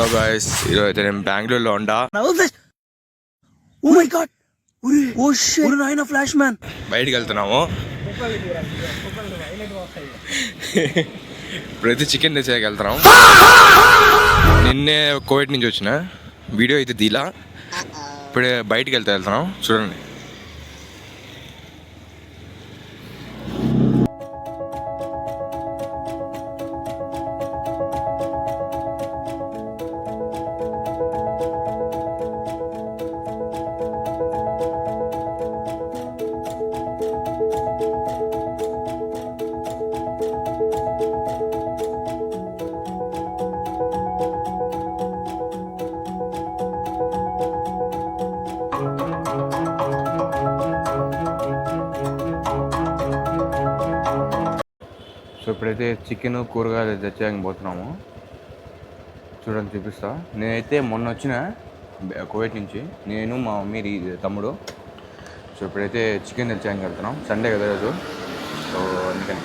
Hello guys, ఈరోజు అయితే నేను బెంగళూరులో ఉండా. బయటికి వెళ్తున్నాము. ఇప్పుడైతే చికెన్ తెచ్చేకి వెళ్తున్నాం. నిన్నే కోవిడ్ నుంచి వచ్చిన వీడియో అయితే దీలా. ఇప్పుడే బయటికి వెళ్తున్నాం, చూడండి. సో ఇప్పుడైతే చికెన్ కూరగాయలు తెచ్చేయడానికి పోతున్నాము. చూడండి, చూపిస్తా. నేనైతే మొన్న వచ్చిన కువైట్ నుంచి, నేను మా మమ్మీ తమ్ముడు. సో ఇప్పుడైతే చికెన్ తెచ్చేయడానికి వెళ్తున్నాం. సండే కదా రోజు, సో అందుకని.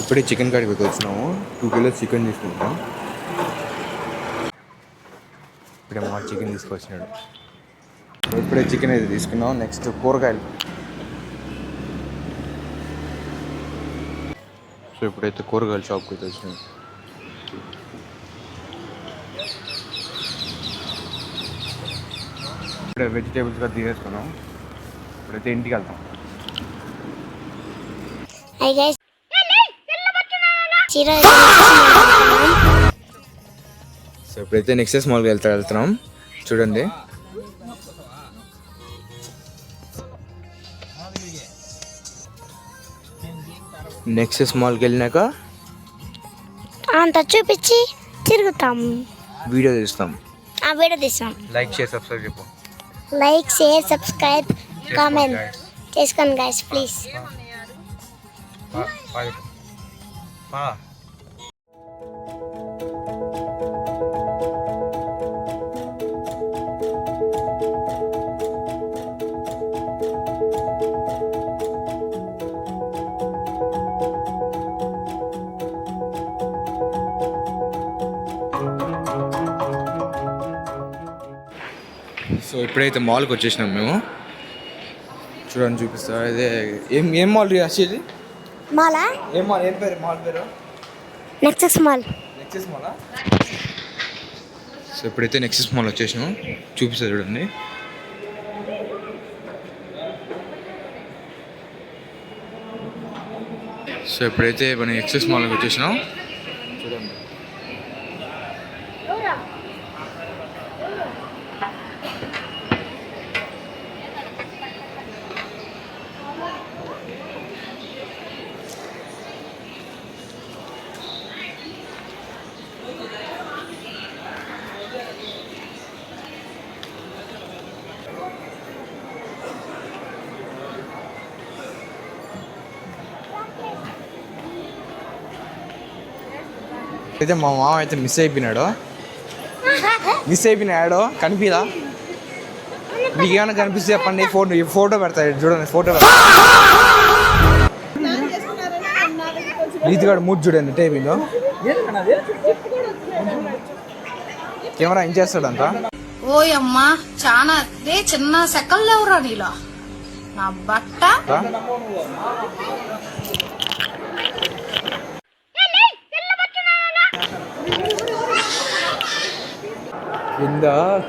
ఇప్పుడే చికెన్ కాడికి వచ్చినాము. 2 కిలోస్ చికెన్ తీసుకుంటాం. ఇప్పుడే మా చికెన్ తీసుకొచ్చినాడు. ఇప్పుడే చికెన్ అయితే తీసుకున్నాం. నెక్స్ట్ కూరగాయలు. సో ఇప్పుడైతే కూరగాయల షాప్కి అయితే వచ్చినాం. ఇప్పుడే వెజిటేబుల్స్గా తీసేసుకున్నాం. ఇప్పుడైతే ఇంటికి వెళ్తాం. సో ఇప్పుడైతే నెక్సెస్ మాల్కి వెళ్తున్నాం. చూడండి, నెక్సెస్ మాల్కి వెళ్ళినాక అంత చూపించి తిరుగుతాం, వీడియో తీస్తాం. లైక్ షేర్ సబ్స్క్రైబ్ చెప్పు. లైక్ షేర్ సబ్స్క్రైబ్ కామెంట్ చేసుకోండి గైస్ ప్లీజ్. సో ఇప్పుడైతే మాల్కి వచ్చేసినాం మేము. చూడండి, చూపిస్తా. అదే ఏం మాల్ వచ్చేది? మాలా? ఏం మాల్? ఏం పేరు మాల్ పేరు? Nexus mall. నెక్సెస్ మాలా? సో ఇప్పుడైతే నెక్సెస్ మాల్ వచ్చేసినాం. చూపిస్తా చూడండి. సో ఇప్పుడైతే మనం నెక్సెస్ మాల్కి వచ్చేసినాం. చూడండి, అయితే మా మామ అయితే మిస్ అయిపోయినాడు. కనిపిదా? మీకు ఏమైనా కనిపిస్తే చెప్పండి. ఫోటో పెడతాడు. చూడండి, ఫోటో నీతిగాడు మూడు చూడండి. టైపింగ్ కెమెరా ఏం చేస్తాడంత. ఓయమ్మా చాలా చిన్న సెకల్ ఎవరా నీలో నా బట్ట.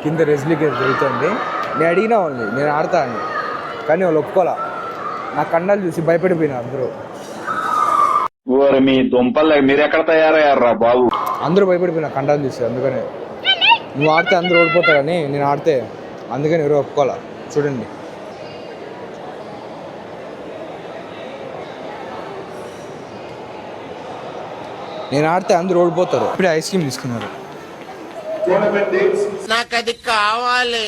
కింద రెజ్లికేట్ జరుగుతుంది. నేను అడిగినా వాళ్ళని, నేను ఆడతా అని, కానీ వాళ్ళు ఒప్పుకోలే. నా కండాలు చూసి భయపడిపోయినా అందరూ. మీ దుంపలు మీరు ఎక్కడ తయారయ్యారా బాబు? అందరూ భయపడిపోయినా కండాలు చూసి. అందుకని నువ్వు ఆడితే అందరూ ఓడిపోతారని నేను ఆడితే, అందుకని ఎవరు ఒప్పుకోలే. చూడండి, నేను ఆడితే అందరూ ఓడిపోతారు. ఇప్పుడే ఐస్ క్రీమ్ తీసుకున్నారు. నాకు అది కావాలి,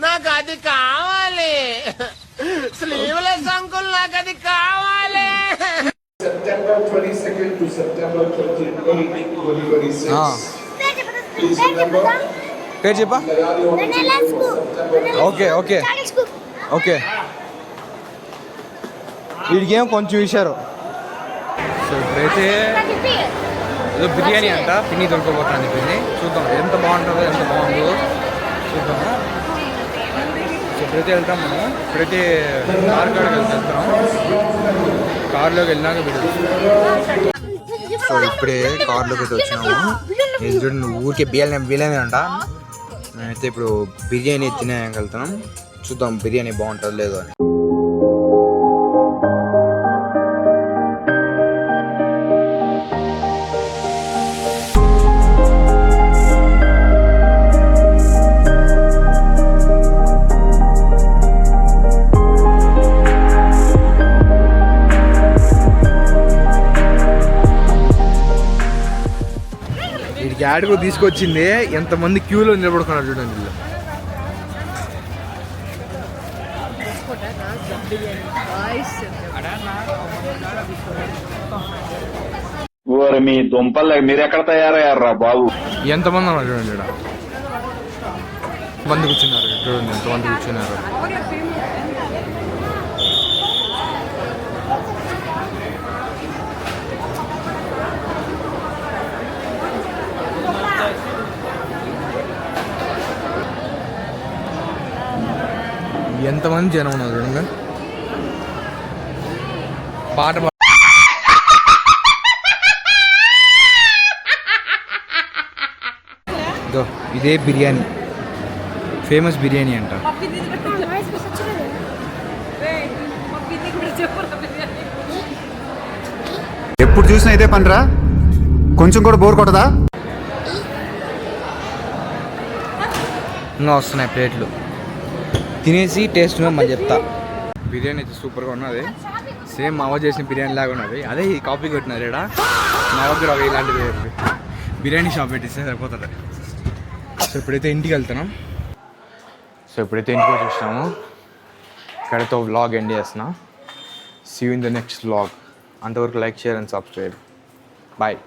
నాకు అది కావాలి, స్లీవ్లెస్ అంకుల్ నాకు అది కావాలి. September 22nd to September 28th, 2026. Please remember, పేరు చెప్పా. Okay okay okay. వీడికి ఏం కొంచెం ఇచ్చారు. సో ఇప్పుడైతే ఏదో బిర్యానీ అంట పిన్ని దొరకబోతాను చెప్పింది. చూద్దాం ఎంత బాగుంటుందో ఎంత బాగుందో చూద్దాము. సో ఇప్పుడైతే వెళ్తాం మనం. ఇప్పుడైతే కార్ కాడికి వెళ్తున్నాం. కార్లోకి వెళ్ళినాక వీడియో. సో ఇప్పుడే కార్లోకి అయితే వచ్చినాము. నేను చూడండి ఊరికే బిర్యానీ అంట. మేమైతే ఇప్పుడు బిర్యానీ తినేకి వెళ్తున్నాం. చూద్దాం బిర్యానీ బాగుంటుందో లేదో అని. యాడ్కు తీసుకొచ్చింది ఎంతమంది క్యూలో నిలబడుకున్నారు చూడండి వీళ్ళు. ఊరి మీ దుంపలు మీరు ఎక్కడ తయారయ్యారా బాబు? ఎంతమంది ఉన్నారు చూడండి ఇక్కడ. మంది కూర్చున్నారు చూడండి ఎంతమంది కూర్చున్నారు. ఎంతమంది జనం ఉన్నారు చూడండి. పాట ఇదే బిర్యానీ, ఫేమస్ బిర్యానీ అంట. ఎప్పుడు చూసినా ఇదే పనిరా, కొంచెం కూడా బోర్ కొట్టదా? ఇంకా వస్తున్నాయి ప్లేట్లు. తినేసి టేస్ట్ మళ్ళీ చెప్తా. బిర్యానీ అయితే సూపర్గా ఉన్నది. సేమ్ మావ చేసిన బిర్యానీ లాగా ఉన్నది. అదే ఈ కాపీ కొట్టినారు ఇక్కడ. మా దగ్గర ఇలాంటిది బిర్యానీ షాప్ పెట్టిస్తే సరిపోతుంది. సో ఇప్పుడైతే ఇంటికి వెళ్తున్నాం. సో ఇప్పుడైతే ఇంటికి వచ్చేసినాము. ఇక్కడతో వ్లాగ్ ఎండ్ చేస్తున్నా. See you in the next vlog. అంతవరకు like, share and subscribe. Bye.